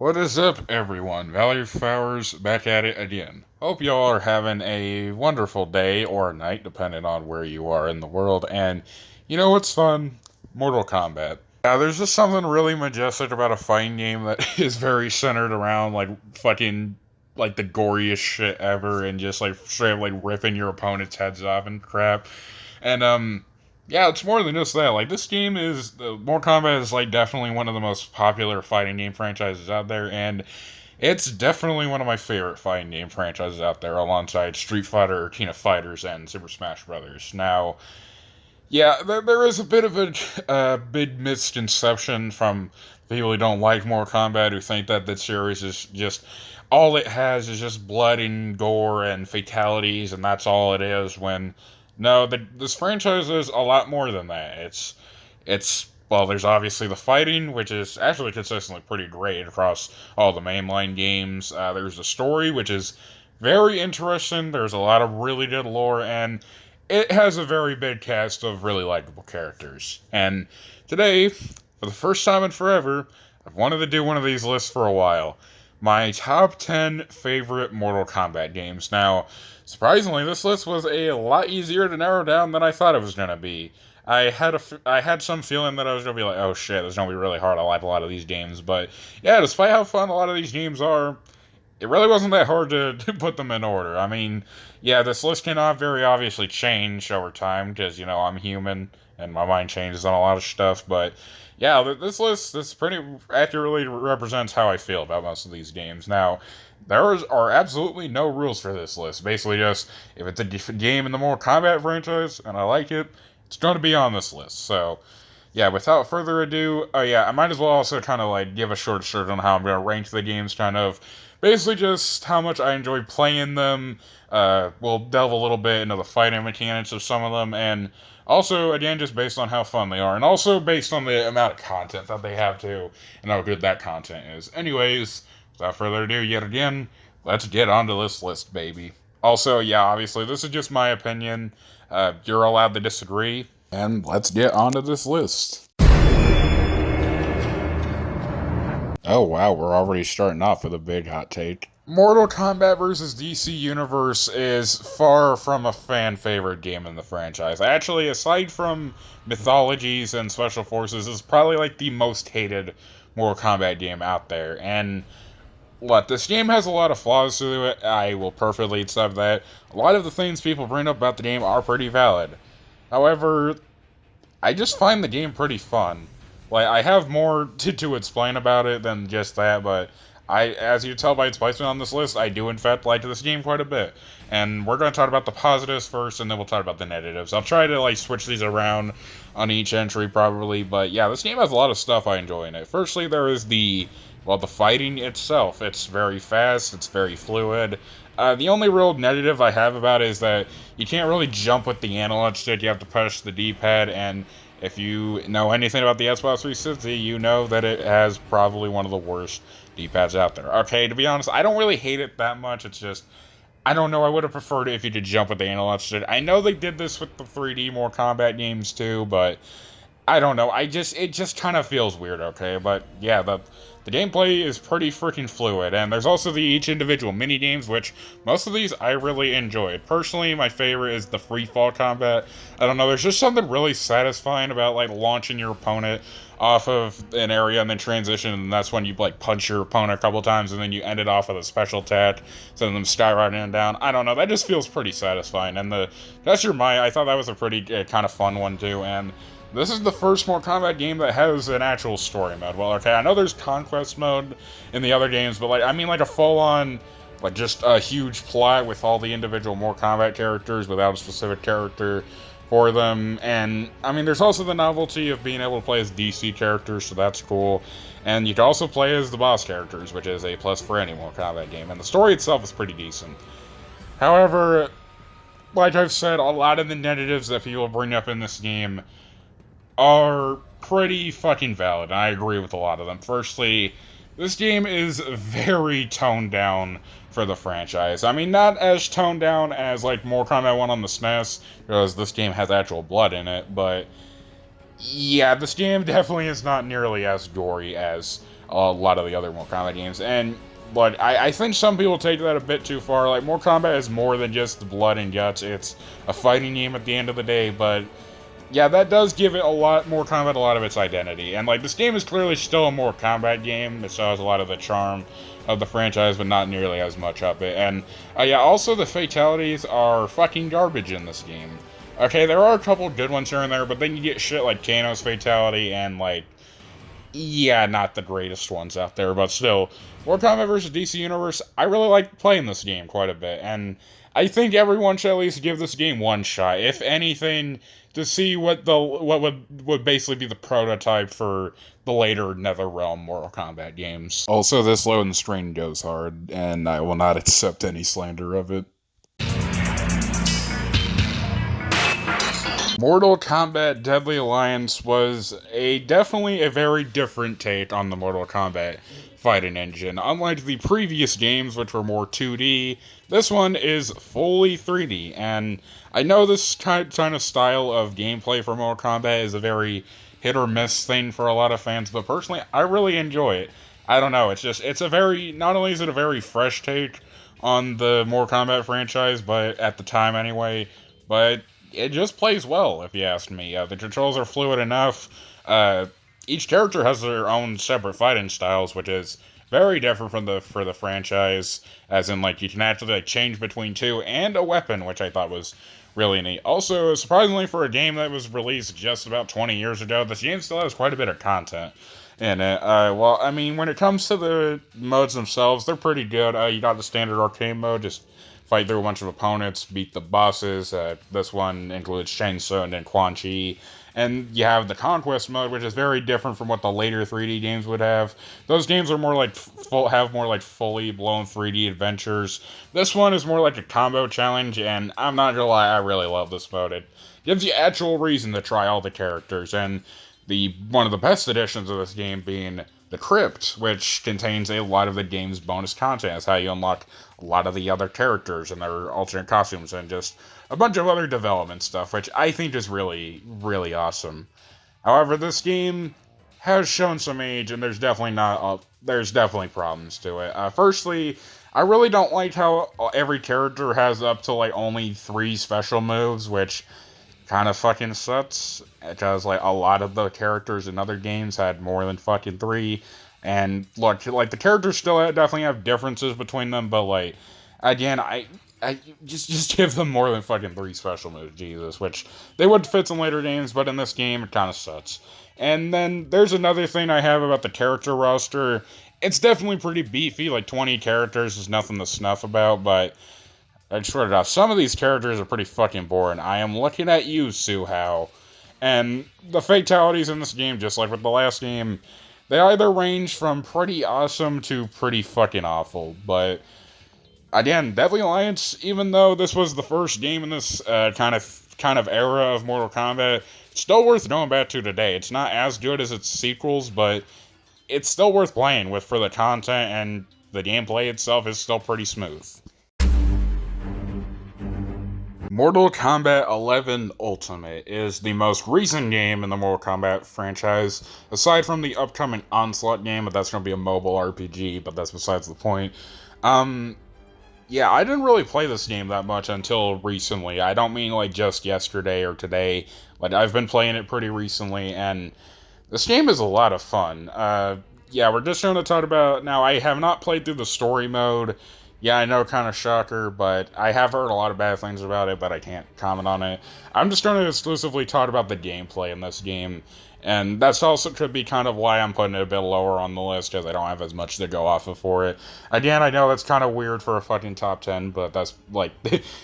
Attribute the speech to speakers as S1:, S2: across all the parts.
S1: What is up, everyone? Valerie Flowers back at it again. Hope y'all are having a wonderful day or night, depending on where you are in the world. And you know what's fun? Mortal Kombat. There's just something really majestic about a fighting game that is very centered around like fucking like the goriest shit ever, and just like straight up like ripping your opponent's heads off and crap. And yeah, it's more than just that. Like, this game is, Mortal Kombat is, like, definitely one of the most popular fighting game franchises out there, and it's definitely one of my favorite fighting game franchises out there, alongside Street Fighter, King of Fighters, and Super Smash Brothers. Now, yeah, there is a bit of a big misconception from people who don't like Mortal Kombat, who think that the series is just, all it has is just blood and gore and fatalities, and that's all it is, when no, this franchise is a lot more than that. Well, there's obviously the fighting, which is actually consistently pretty great across all the mainline games. There's the story, which is very interesting. There's a lot of really good lore, and it has a very big cast of really likable characters. And today, for the first time in forever, I've wanted to do one of these lists for a while. My top 10 favorite Mortal Kombat games. Now, surprisingly, this list was a lot easier to narrow down than I thought it was going to be. I had some feeling that I was going to be like, oh shit, this is going to be really hard. I like a lot of these games. But yeah, despite how fun a lot of these games are, it really wasn't that hard to put them in order. I mean, yeah, this list cannot very obviously change over time because, you know, I'm human and my mind changes on a lot of stuff. But yeah, this pretty accurately represents how I feel about most of these games. Now, are absolutely no rules for this list. Basically, just if it's a game in the Mortal Kombat franchise and I like it, it's going to be on this list. So, yeah, without further ado, I might as well also kind of like give a short on how I'm going to rank the games, kind of basically just how much I enjoy playing them. We'll delve a little bit into the fighting mechanics of some of them, and also, again, just based on how fun they are, and also based on the amount of content that they have too, and how good that content is. Anyways, without further ado, yet again, let's get onto this list, baby. Also, yeah, obviously, this is just my opinion. You're allowed to disagree, and let's get onto this list. Oh wow, we're already starting off with a big hot take. Mortal Kombat vs. DC Universe is far from a fan favorite game in the franchise. Actually, aside from Mythologies and Special Forces, is probably like the most hated Mortal Kombat game out there. And this game has a lot of flaws to it. I will perfectly accept that. A lot of the things people bring up about the game are pretty valid. However, I just find the game pretty fun. Like, I have more to explain about it than just that, but as you can tell by its placement on this list, I do in fact like this game quite a bit. And we're going to talk about the positives first, and then we'll talk about the negatives. I'll try to like switch these around on each entry probably, but yeah, this game has a lot of stuff I enjoy in it. Firstly, there is the fighting itself. It's very fast, it's very fluid. The only real negative I have about it is that you can't really jump with the analog stick. You have to push the D-pad, and if you know anything about the Xbox 360, you know that it has probably one of the worst D-pads out there. Okay, to be honest, I don't really hate it that much. It's just, I don't know, I would have preferred it if you could jump with the analog stick. I know they did this with the 3D Mortal Kombat games too, but I don't know. It just kind of feels weird, okay? But yeah, the gameplay is pretty freaking fluid, and there's also each individual mini games, which most of these I really enjoyed. Personally, my favorite is the free fall combat. I don't know, there's just something really satisfying about like launching your opponent off of an area and then transition, and that's when you like punch your opponent a couple times, and then you end it off with a special attack, sending them skyrocketing down. I don't know, that just feels pretty satisfying, and I thought that was a pretty kind of fun one too, and this is the first Mortal Kombat game that has an actual story mode. Well, okay, I know there's conquest mode in the other games, but I mean a full-on, just a huge plot with all the individual Mortal Kombat characters without a specific character for them. And, I mean, there's also the novelty of being able to play as DC characters, so that's cool. And you can also play as the boss characters, which is a plus for any Mortal Kombat game. And the story itself is pretty decent. However, like I've said, a lot of the negatives that people bring up in this game are pretty fucking valid, and I agree with a lot of them. Firstly, this game is very toned down for the franchise. I mean, not as toned down as, Mortal Kombat 1 on the SNES, because this game has actual blood in it, but yeah, this game definitely is not nearly as gory as a lot of the other Mortal Kombat games. But I think some people take that a bit too far. Like, Mortal Kombat is more than just the blood and guts. It's a fighting game at the end of the day, but yeah, that does give it Mortal Kombat a lot of its identity. And, like, this game is clearly still a Mortal Kombat game. It still has a lot of the charm of the franchise, but not nearly as much of it. And, yeah, also the fatalities are fucking garbage in this game. Okay, there are a couple good ones here and there, but then you get shit like Kano's fatality and, like, yeah, not the greatest ones out there, but still, Mortal Kombat vs. DC Universe, I really like playing this game quite a bit, and I think everyone should at least give this game one shot, if anything, to see what would basically be the prototype for the later NetherRealm Mortal Kombat games. Also, this loading screen goes hard, and I will not accept any slander of it. Mortal Kombat Deadly Alliance was definitely a very different take on the Mortal Kombat fighting engine. Unlike the previous games, which were more 2D, this one is fully 3D, and I know this kind of style of gameplay for Mortal Kombat is a very hit-or-miss thing for a lot of fans, but personally, I really enjoy it. I don't know, not only is it a very fresh take on the Mortal Kombat franchise, but at the time anyway, but it just plays well, if you ask me. The controls are fluid enough. Each character has their own separate fighting styles, which is very different for the franchise. As in, like, you can actually change between two and a weapon, which I thought was really neat. Also, surprisingly, for a game that was released just about 20 years ago, this game still has quite a bit of content in it. Well, I mean, when it comes to the modes themselves, they're pretty good. You got the standard arcade mode, just fight through a bunch of opponents, beat the bosses. This one includes Shang Tsung and Quan Chi. And you have the Conquest mode, which is very different from what the later 3D games would have. Those games are more like fully blown 3D adventures. This one is more like a combo challenge, and I'm not gonna lie, I really love this mode. It gives you actual reason to try all the characters, and one of the best additions of this game being the Crypt, which contains a lot of the game's bonus content. It's how you unlock a lot of the other characters and their alternate costumes and just a bunch of other development stuff, which I think is really, really awesome. However, this game has shown some age, and there's definitely problems to it. Firstly, I really don't like how every character has up to, like, only 3 special moves, which kind of fucking sucks, because, like, a lot of the characters in other games had more than fucking 3, and, look, like, the characters still definitely have differences between them, but, like, again, I just give them more than fucking 3 special moves, Jesus, which they would fit in later games, but in this game, it kind of sucks. And then, there's another thing I have about the character roster. It's definitely pretty beefy, like, 20 characters is nothing to snuff about, but I swear to God, some of these characters are pretty fucking boring. I am looking at you, Suhao. And the fatalities in this game, just like with the last game, they either range from pretty awesome to pretty fucking awful. But again, Deadly Alliance, even though this was the first game in this kind of era of Mortal Kombat, it's still worth going back to today. It's not as good as its sequels, but it's still worth playing for the content, and the gameplay itself is still pretty smooth. Mortal Kombat 11 Ultimate is the most recent game in the Mortal Kombat franchise, aside from the upcoming Onslaught game, but that's going to be a mobile RPG, but that's besides the point. Yeah, I didn't really play this game that much until recently. I don't mean, like, just yesterday or today, but I've been playing it pretty recently, and this game is a lot of fun. Yeah, we're just going to talk about... Now, I have not played through the story mode. Yeah, I know, kind of shocker, but I have heard a lot of bad things about it, but I can't comment on it. I'm just going to exclusively talk about the gameplay in this game, and that's also could be kind of why I'm putting it a bit lower on the list, because I don't have as much to go off of for it. Again, I know that's kind of weird for a fucking top 10, but that's, like,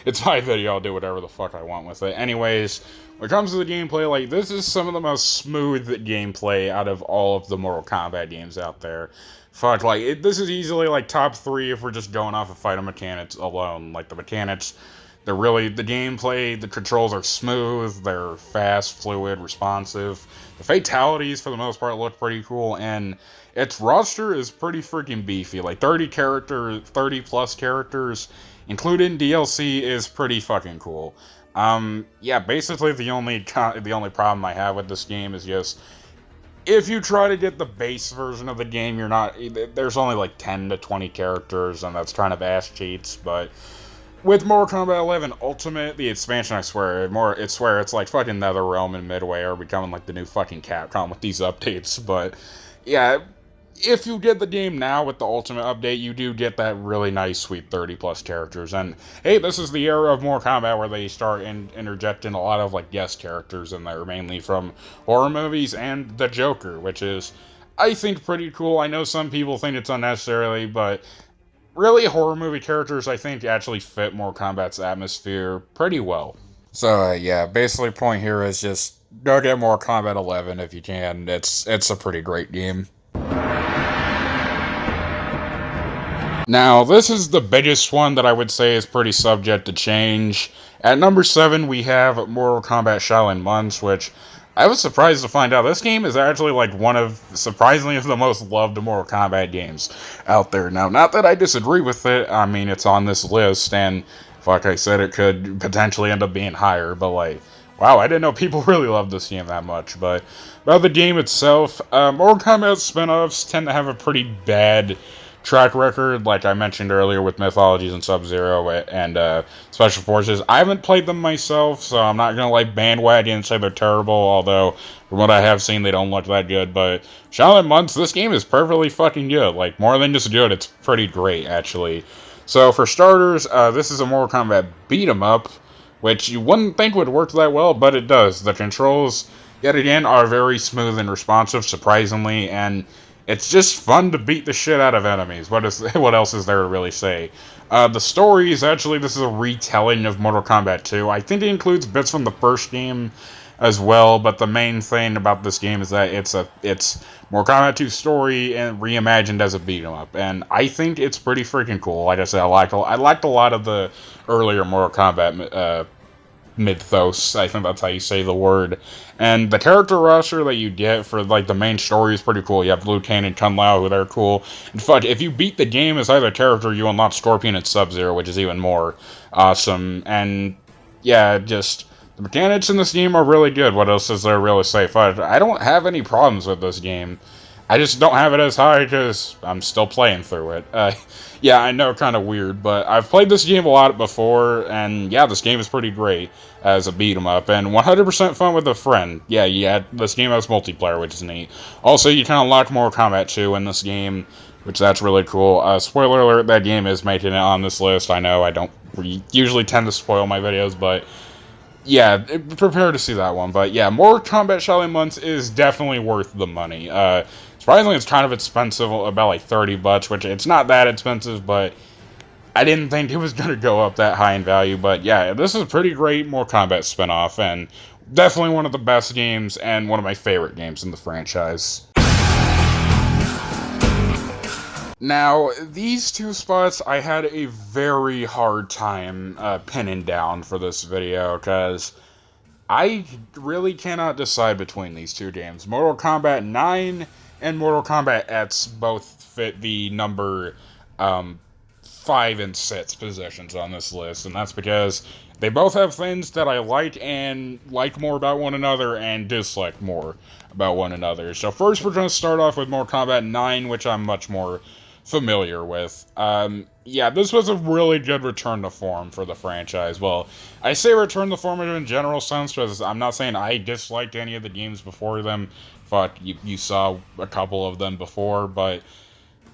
S1: it's my video, I'll do whatever the fuck I want with it. Anyways, when it comes to the gameplay, like, this is some of the most smooth gameplay out of all of the Mortal Kombat games out there. Fuck, like, this is easily, like, top 3 if we're just going off of fighting mechanics alone. Like, the mechanics, the gameplay, the controls are smooth, they're fast, fluid, responsive. The fatalities, for the most part, look pretty cool, and its roster is pretty freaking beefy. Like, 30 plus characters, including DLC, is pretty fucking cool. Yeah, basically the only problem I have with this game is just if you try to get the base version of the game, you're not. There's only like 10 to 20 characters, and that's kind of ass cheats. But with Mortal Kombat 11 Ultimate, the expansion, I swear, it's like fucking NetherRealm and Midway are becoming like the new fucking Capcom with these updates. But yeah, if you get the game now with the Ultimate update, you do get that really nice, sweet 30 plus characters. And hey, this is the era of Mortal Kombat where they start interjecting a lot of like guest characters in there, mainly from horror movies and the Joker, which is, I think, pretty cool. I know some people think it's unnecessarily, but really, horror movie characters, I think, actually fit Mortal Kombat's atmosphere pretty well. So, yeah, basically, point here is just go get Mortal Kombat 11 if you can. It's a pretty great game. Now, this is the biggest one that I would say is pretty subject to change. At number 7, we have Mortal Kombat Shaolin Months, which I was surprised to find out this game is actually like one of, surprisingly, the most loved Mortal Kombat games out there. Now, not that I disagree with it, I mean, it's on this list, and like I said, it could potentially end up being higher, but like, wow, I didn't know people really loved this game that much. But about the game itself, Mortal Kombat spin-offs tend to have a pretty bad track record, like I mentioned earlier with Mythologies and Sub-Zero and Special Forces. I haven't played them myself, so I'm not gonna like bandwagon and say they're terrible, although from what I have seen, they don't look that good. But Shaolin Months, this game is perfectly fucking good. Like, more than just good, it's pretty great, actually. So for starters, this is a Mortal Kombat beat-em-up, which you wouldn't think would work that well, but it does. The controls, yet again, are very smooth and responsive, surprisingly, and it's just fun to beat the shit out of enemies. What else is there to really say? The story is actually, this is a retelling of Mortal Kombat 2. I think it includes bits from the first game as well, but the main thing about this game is that it's Mortal Kombat 2 story and reimagined as a beat 'em up, and I think it's pretty freaking cool. Like I said, I liked a lot of the earlier Mortal Kombat mythos, I think that's how you say the word. And the character roster that you get for like the main story is pretty cool. You have Liu Kang and Kung Lao, who they're cool. In fact, if you beat the game as either character, you unlock Scorpion and Sub-Zero, which is even more awesome. And yeah, just the mechanics in this game are really good. What else is there to really say? I don't have any problems with this game. I just don't have it as high because I'm still playing through it. Yeah, I know, kind of weird, but I've played this game a lot before, and yeah, this game is pretty great as a beat-em-up, and 100% fun with a friend. Yeah, this game has multiplayer, which is neat. Also, you can unlock Mortal Kombat 2 in this game, which that's really cool. Spoiler alert, that game is making it on this list. I know I don't usually tend to spoil my videos, but yeah, prepare to see that one. But yeah, Mortal Kombat Shaolin Months is definitely worth the money. Surprisingly, it's kind of expensive, about like $30, which it's not that expensive, but I didn't think it was going to go up that high in value. But yeah, this is a pretty great Mortal Kombat spinoff, and definitely one of the best games and one of my favorite games in the franchise. Now, these two spots I had a very hard time pinning down for this video, because I really cannot decide between these two games. Mortal Kombat 9 and Mortal Kombat X both fit the number 5 and 6 positions on this list, and that's because they both have things that I like and like more about one another and dislike more about one another. So first we're going to start off with Mortal Kombat 9, which I'm much more familiar with. Yeah, this was a really good return to form for the franchise. Well, I say return to form in a general sense because I'm not saying I disliked any of the games before them. Fuck, you saw a couple of them before, but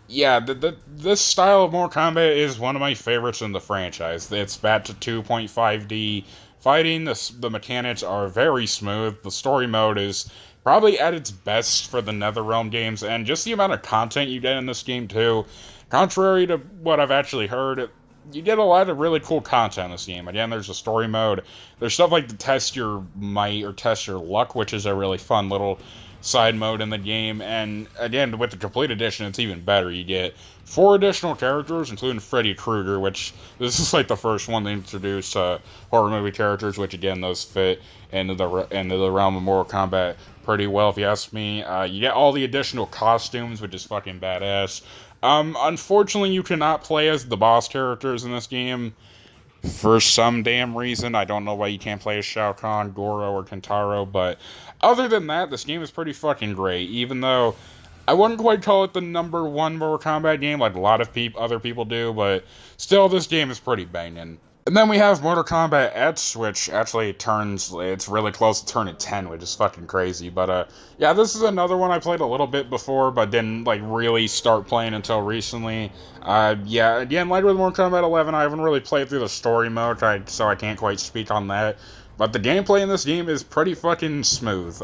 S1: yeah, this style of Mortal Kombat is one of my favorites in the franchise. It's back to 2.5D fighting. The mechanics are very smooth. The story mode is probably at its best for the NetherRealm games, and just the amount of content you get in this game, too. Contrary to what I've actually heard, you get a lot of really cool content in this game. Again, there's a story mode. There's stuff like to test your might or test your luck, which is a really fun little side mode in the game. And again, with the complete edition, it's even better. You get 4 additional characters, including Freddy Krueger, which this is like the first one to introduce horror movie characters, which again, those fit into the realm of Mortal Kombat pretty well, if you ask me. You get all the additional costumes, which is fucking badass. Unfortunately, you cannot play as the boss characters in this game. for some damn reason. I don't know why you can't play as Shao Kahn, Goro, or Kentaro, but other than that, this game is pretty fucking great, even though I wouldn't quite call it the number one Mortal Kombat game like a lot of other people do, but still, this game is pretty banging. And then we have Mortal Kombat X, which actually it's really close to turning 10, which is fucking crazy. But, yeah, this is another one I played a little bit before, but didn't, like, really start playing until recently. Yeah, again, like with Mortal Kombat 11, I haven't really played through the story mode, so I can't quite speak on that. But the gameplay in this game is pretty fucking smooth.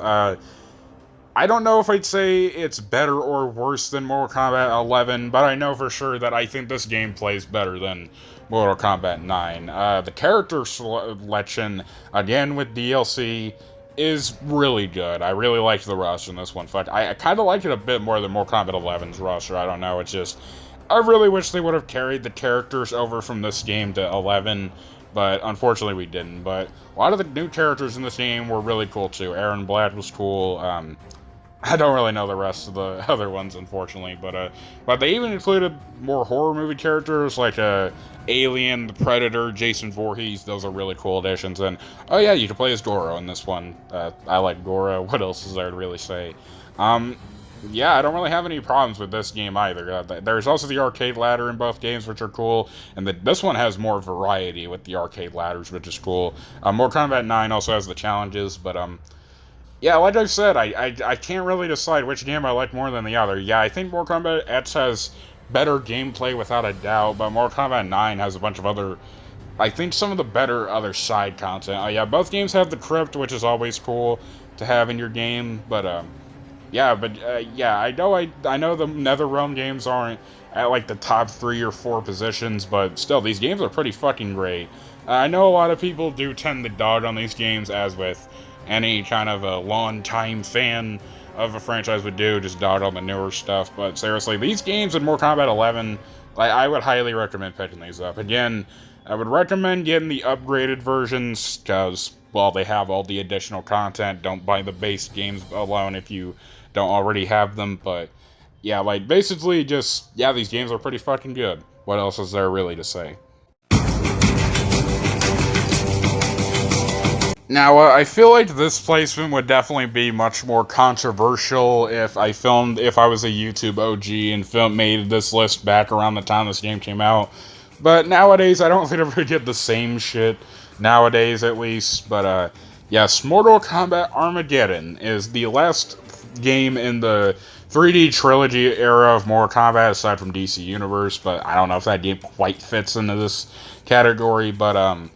S1: I don't know if I'd say it's better or worse than Mortal Kombat 11, but I know for sure that I think this game plays better than Mortal Kombat 9. The character selection, again with DLC, is really good. I really liked the roster in this one. Fuck, I kind of like it a bit more than Mortal Kombat 11's roster. I don't know, it's just, I really wish they would have carried the characters over from this game to 11, but unfortunately we didn't. But a lot of the new characters in this game were really cool too. Aaron Black was cool. I don't really know the rest of the other ones, unfortunately, but they even included more horror movie characters like Alien, the Predator, Jason Voorhees. Those are really cool additions. And oh yeah, you can play as Goro in this one. I like Goro. What else is there to really say? Yeah, I don't really have any problems with this game either. There's also the arcade ladder in both games, which are cool, and this one has more variety with the arcade ladders, which is cool. Mortal Kombat 9 also has the challenges, but yeah, like I said, I can't really decide which game I like more than the other. Yeah, I think Mortal Kombat X has better gameplay without a doubt, but Mortal Kombat 9 has a bunch of other, I think some of the better other side content. Yeah, both games have the crypt, which is always cool to have in your game, but yeah, I know the NetherRealm games aren't at like the top 3 or 4 positions, but still, these games are pretty fucking great. I know a lot of people do tend to dog on these games, as with any kind of a long-time fan of a franchise would do, just dog on the newer stuff. But seriously, these games in Mortal Kombat 11, I would highly recommend picking these up. Again, I would recommend getting the upgraded versions, because, well, they have all the additional content. Don't buy the base games alone if you don't already have them. But yeah, like, basically just, yeah, these games are pretty fucking good. What else is there really to say? Now, I feel like this placement would definitely be much more controversial if I was a YouTube OG and made this list back around the time this game came out. But nowadays, I don't think I would get the same shit, nowadays at least. But, yes, Mortal Kombat Armageddon is the last game in the 3D Trilogy era of Mortal Kombat, aside from DC Universe. But I don't know if that game quite fits into this category, but,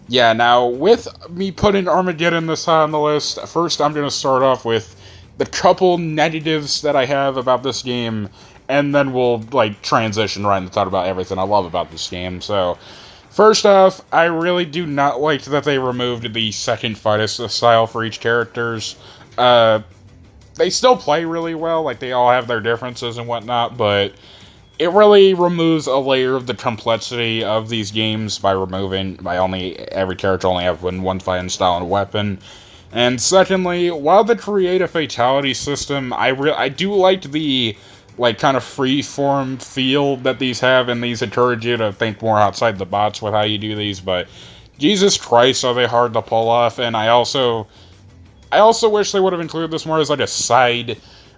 S1: yeah, now, with me putting Armageddon this high on the list, first I'm going to start off with the couple negatives that I have about this game, and then we'll, like, transition right into talk about everything I love about this game. So, first off, I really do not like that they removed the second fight style for each characters. They still play really well, like, they all have their differences and whatnot, but it really removes a layer of the complexity of these games by every character only having one fighting style and weapon. And secondly, while the create a fatality system, I do like the, like, kind of free-form feel that these have, and these encourage you to think more outside the box with how you do these, but Jesus Christ, are they hard to pull off. And I also wish they would have included this more as, like, a side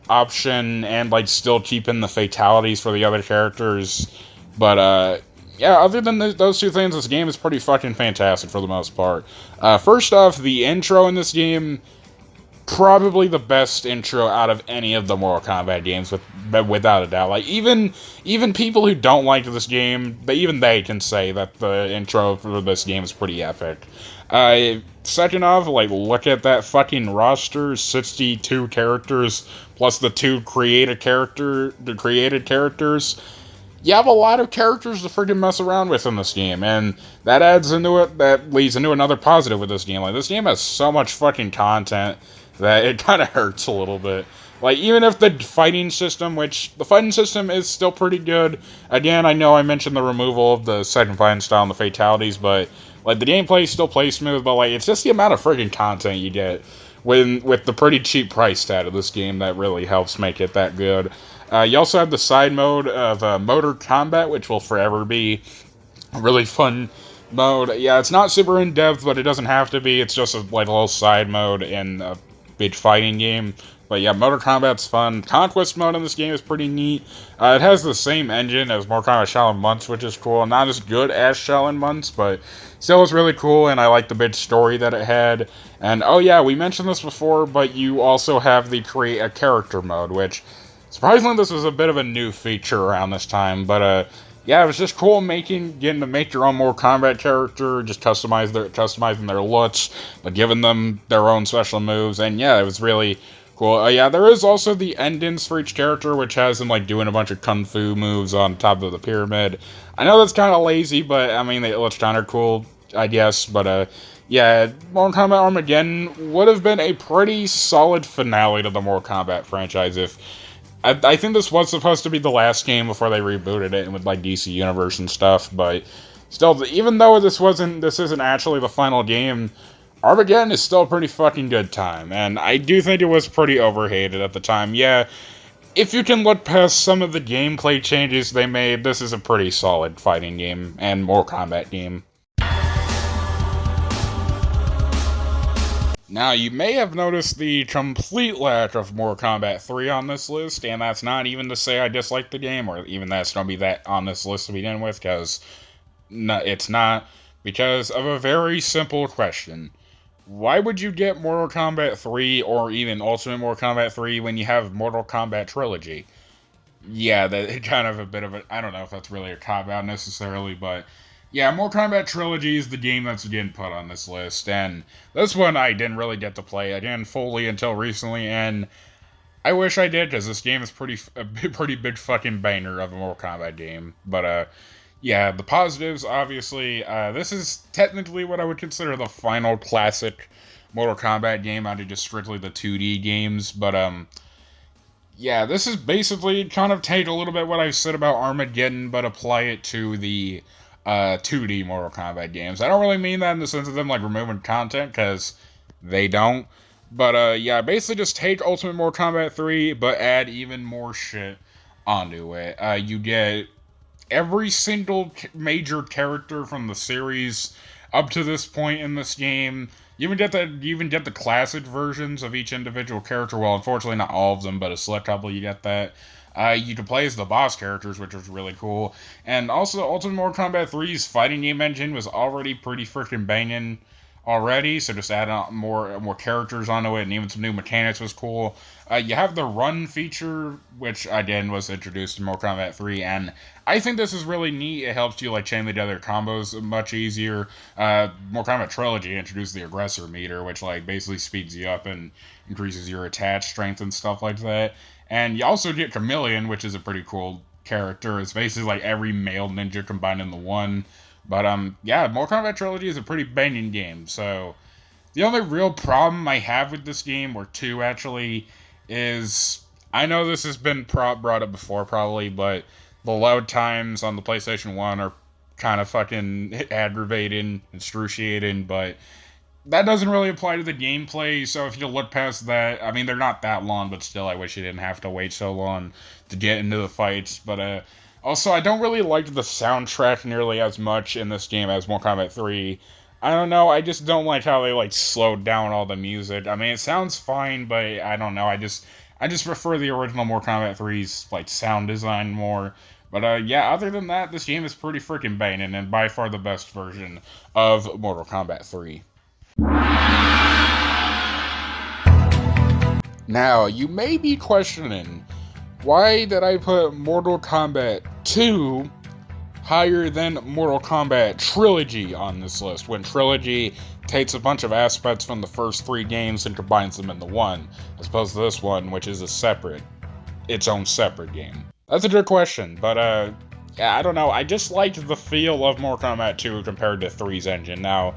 S1: option, and, like, still keeping the fatalities for the other characters. But yeah, other than those two things, this game is pretty fucking fantastic for the most part. First off, the intro in this game, probably the best intro out of any of the Mortal Kombat games, without a doubt. Like, even people who don't like this game, even they can say that the intro for this game is pretty epic. Second off, like, look at that fucking roster, 62 characters, plus the created characters. You have a lot of characters to freaking mess around with in this game, and that leads into another positive with this game. Like, this game has so much fucking content that it kind of hurts a little bit. Like, even if the fighting system is still pretty good. Again, I know I mentioned the removal of the second fighting style and the fatalities, but, like, the gameplay still plays smooth, but, like, it's just the amount of friggin' content you get with the pretty cheap price tag of this game that really helps make it that good. You also have the side mode of Motor Combat, which will forever be a really fun mode. Yeah, it's not super in-depth, but it doesn't have to be. It's just a little side mode in a big fighting game. But yeah, Mortal Kombat's fun. Conquest mode in this game is pretty neat. It has the same engine as Mortal Kombat Shaolin Months, which is cool. Not as good as Shaolin Months, but still is really cool, and I like the big story that it had. And oh yeah, we mentioned this before, but you also have the Create a Character mode, which, surprisingly, this was a bit of a new feature around this time, but yeah, it was just cool getting to make your own Mortal Kombat character, just customizing their looks, but giving them their own special moves, and yeah, it was really cool. Yeah, there is also the endings for each character, which has them like doing a bunch of kung fu moves on top of the pyramid. I know that's kind of lazy, but I mean, it looks kind of cool, I guess. But yeah, Mortal Kombat Armageddon would have been a pretty solid finale to the Mortal Kombat franchise if. I think this was supposed to be the last game before they rebooted it with like DC Universe and stuff, but still, even though this isn't actually the final game, Armageddon is still a pretty fucking good time, and I do think it was pretty overhated at the time. Yeah, if you can look past some of the gameplay changes they made, this is a pretty solid fighting game and Mortal Kombat game. Now, you may have noticed the complete lack of Mortal Kombat 3 on this list, and that's not even to say I dislike the game, or even that's going to be that on this list to begin with, because it's not, because of a very simple question. Why would you get Mortal Kombat 3, or even Ultimate Mortal Kombat 3, when you have Mortal Kombat Trilogy? Yeah, that kind of a bit of a, I don't know if that's really a cop-out necessarily, but yeah, Mortal Kombat Trilogy is the game that's getting put on this list, and this one I didn't really get to play again fully until recently, and I wish I did, because this game is a pretty big fucking banger of a Mortal Kombat game. But yeah, the positives, obviously, this is technically what I would consider the final classic Mortal Kombat game out of just strictly the 2D games, but yeah, this is basically kind of take a little bit what I said about Armageddon, but apply it to the 2D Mortal Kombat games. I don't really mean that in the sense of them like removing content, because they don't. But yeah, basically just take Ultimate Mortal Kombat 3, but add even more shit onto it. You get every single major character from the series up to this point in this game. You even get the classic versions of each individual character. Well, unfortunately, not all of them, but a select couple you get that. You can play as the boss characters, which was really cool. And also, Ultimate Mortal Kombat 3's fighting game engine was already pretty freaking banging already, so just adding on more characters onto it, and even some new mechanics was cool. You have the run feature, which again was introduced in Mortal Kombat 3, and I think this is really neat. It helps you like chain together combos much easier. Mortal Kombat Trilogy introduced the aggressor meter, which like basically speeds you up and increases your attack strength and stuff like that. And you also get Chameleon, which is a pretty cool character. It's basically like every male ninja combined into one. But yeah, Mortal Kombat Trilogy is a pretty banging game. So the only real problem I have with this game, or two actually, is I know this has been brought up before probably, but the load times on the PlayStation 1 are kind of fucking aggravating, excruciating, but that doesn't really apply to the gameplay, so if you look past that, I mean, they're not that long, but still, I wish you didn't have to wait so long to get into the fights, but also, I don't really like the soundtrack nearly as much in this game as Mortal Kombat 3. I don't know, I just don't like how they, like, slowed down all the music. I mean, it sounds fine, but I don't know, I just prefer the original Mortal Kombat 3's, like, sound design more. But, yeah, other than that, this game is pretty freaking banging, and by far the best version of Mortal Kombat 3. Now, you may be questioning, why did I put Mortal Kombat 2 higher than Mortal Kombat Trilogy on this list, when Trilogy takes a bunch of aspects from the first three games and combines them into one, as opposed to this one, which is its own separate game? That's a good question, but yeah, I don't know, I just liked the feel of Mortal Kombat 2 compared to 3's engine. Now,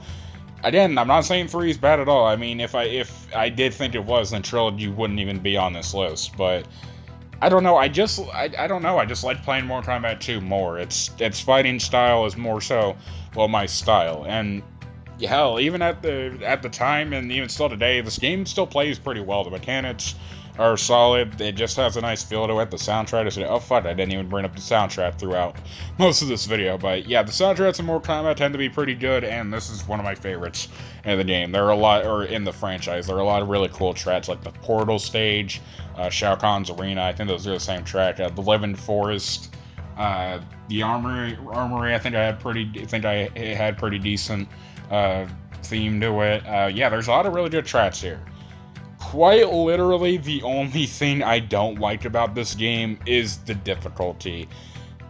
S1: again, I'm not saying 3 is bad at all. I mean, if I did think it was, then Trilogy wouldn't even be on this list. But I don't know. I don't know. I just like playing Mortal Kombat 2 more. Its fighting style is more so, well, my style. And hell, even at the time and even still today, this game still plays pretty well. The mechanics are solid. It just has a nice feel to it. The soundtrack is, oh fuck, I didn't even bring up the soundtrack throughout most of this video, but yeah, the soundtracks in Mortal Kombat tend to be pretty good, and this is one of my favorites in the game. There are a lot, or in the franchise, there are a lot of really cool tracks, like the Portal stage, Shao Kahn's Arena, I think those are the same track, the Living Forest, the Armory, I think it had pretty decent, theme to it. Yeah, there's a lot of really good tracks here. Quite literally, the only thing I don't like about this game is the difficulty,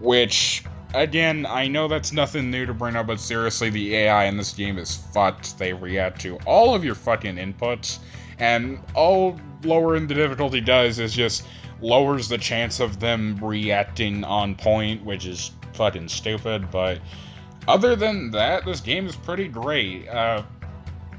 S1: which, again, I know that's nothing new to bring up, but seriously, the AI in this game is fucked. They react to all of your fucking inputs, and all lowering the difficulty does is just lowers the chance of them reacting on point, which is fucking stupid, but other than that, this game is pretty great.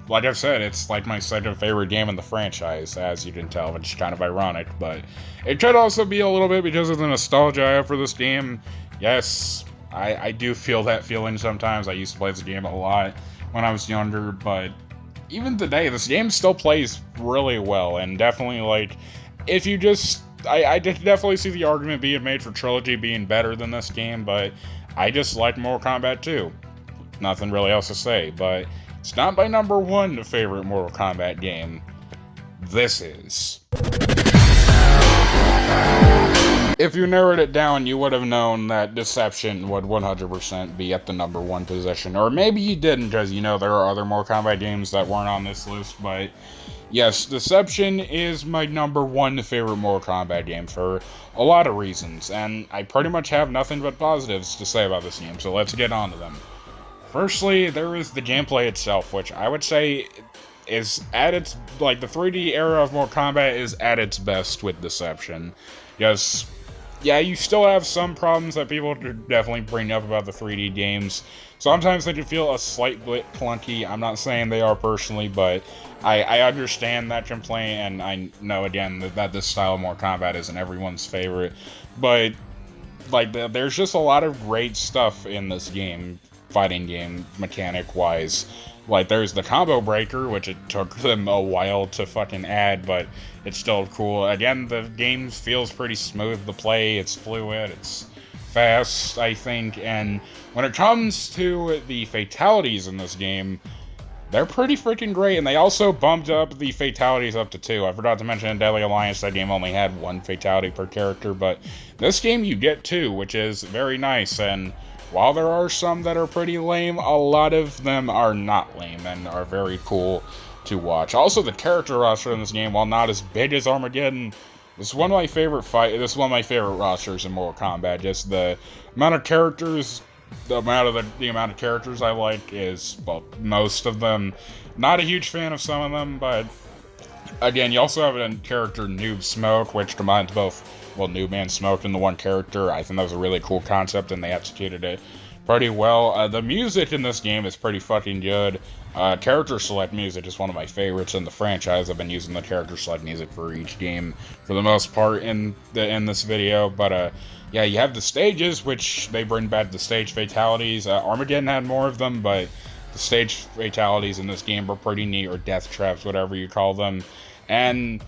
S1: Like I've said, it's like my second favorite game in the franchise, as you can tell, which is kind of ironic, but it could also be a little bit because of the nostalgia I have for this game. Yes, I do feel that feeling sometimes. I used to play this game a lot when I was younger, but even today, this game still plays really well, and definitely, like, if you just... I definitely see the argument being made for Trilogy being better than this game, but I just like Mortal Kombat 2. Nothing really else to say, but it's not my number one favorite Mortal Kombat game. This is. If you narrowed it down, you would have known that Deception would 100% be at the number one position. Or maybe you didn't, because you know there are other Mortal Kombat games that weren't on this list, but yes, Deception is my number one favorite Mortal Kombat game for a lot of reasons, and I pretty much have nothing but positives to say about this game, so let's get on to them. Firstly, there is the gameplay itself, which I would say is at its, like, the 3D era of Mortal Kombat is at its best with Deception. Yes, yeah, you still have some problems that people definitely bring up about the 3D games. Sometimes they can feel a slight bit clunky. I'm not saying they are personally, but I understand that complaint, and I know, again, that this style of Mortal Kombat isn't everyone's favorite. But, like, there's just a lot of great stuff in this game, fighting game, mechanic-wise. Like, there's the combo breaker, which it took them a while to fucking add, but it's still cool. Again, the game feels pretty smooth to play, it's fluid, it's fast, I think, and when it comes to the fatalities in this game, they're pretty freaking great, and they also bumped up the fatalities up to 2. I forgot to mention in Deadly Alliance, that game only had 1 fatality per character, but this game you get 2, which is very nice, and while there are some that are pretty lame, a lot of them are not lame and are very cool to watch. Also, the character roster in this game, while not as big as Armageddon, this is one of my favorite rosters in Mortal Kombat. Just the amount of characters, the amount of characters I like is, well, most of them. Not a huge fan of some of them, but again, you also have a character, Noob Smoke, which combines both, well, Noob and Smoke in the one character. I think that was a really cool concept, and they executed it pretty well. The music in this game is pretty fucking good. Character select music is one of my favorites in the franchise. I've been using the character select music for each game for the most part in this video, but yeah, you have the stages, which they bring back the stage fatalities. Armageddon had more of them, but the stage fatalities in this game were pretty neat, or death traps, whatever you call them. And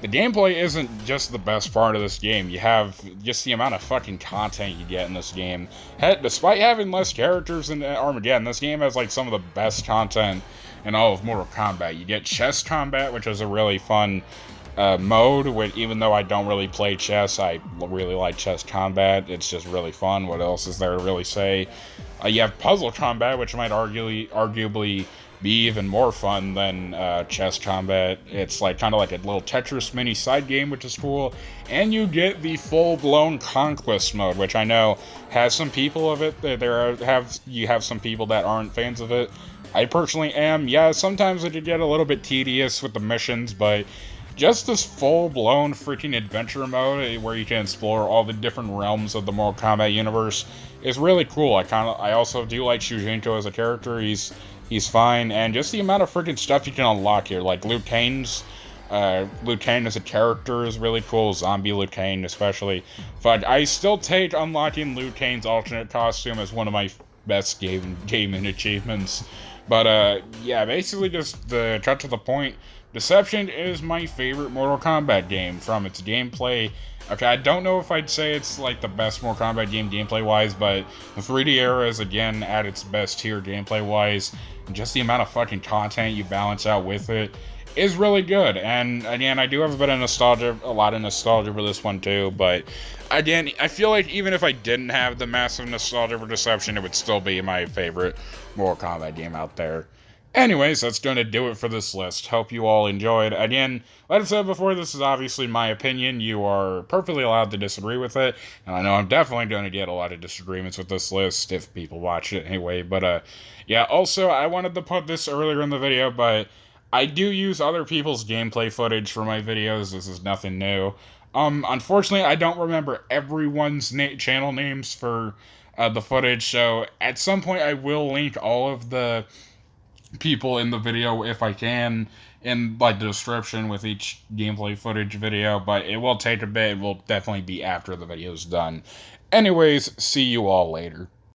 S1: the gameplay isn't just the best part of this game. You have just the amount of fucking content you get in this game. Heck, despite having less characters in Armageddon, this game has like some of the best content in all of Mortal Kombat. You get chess combat, which is a really fun mode, even though I don't really play chess, I really like chess combat. It's just really fun. What else is there to really say? You have puzzle combat, which might arguably be even more fun than chess combat. It's like kind of like a little Tetris mini side game, which is cool. And you get the full-blown conquest mode, which I know has some people of it. You have some people that aren't fans of it. I personally am. Yeah, sometimes it could get a little bit tedious with the missions, but just this full-blown freaking adventure mode where you can explore all the different realms of the Mortal Kombat universe is really cool. I also do like Shujinko as a character. He's fine, and just the amount of freaking stuff you can unlock here, like Liu Kang as a character is really cool, Zombie Liu Kang especially, but I still take unlocking Liu Kang's alternate costume as one of my best gaming achievements. But yeah, basically just the cut to the point, Deception is my favorite Mortal Kombat game from its gameplay. Okay, I don't know if I'd say it's like the best Mortal Kombat game gameplay-wise, but the 3D era is again at its best tier gameplay-wise. And just the amount of fucking content you balance out with it is really good. And again, I do have a bit of nostalgia, a lot of nostalgia for this one too, but again, I feel like even if I didn't have the massive nostalgia for Deception, it would still be my favorite Mortal Kombat game out there. Anyways, that's going to do it for this list. Hope you all enjoyed. Again, like I said before, this is obviously my opinion. You are perfectly allowed to disagree with it. And I know I'm definitely going to get a lot of disagreements with this list if people watch it anyway. But, yeah, also, I wanted to put this earlier in the video, but I do use other people's gameplay footage for my videos. This is nothing new. Unfortunately, I don't remember everyone's channel names for the footage, so at some point I will link all of the people in the video if I can in like the description with each gameplay footage video, but it will take a bit. It will definitely be after the video's done. Anyways, see you all later.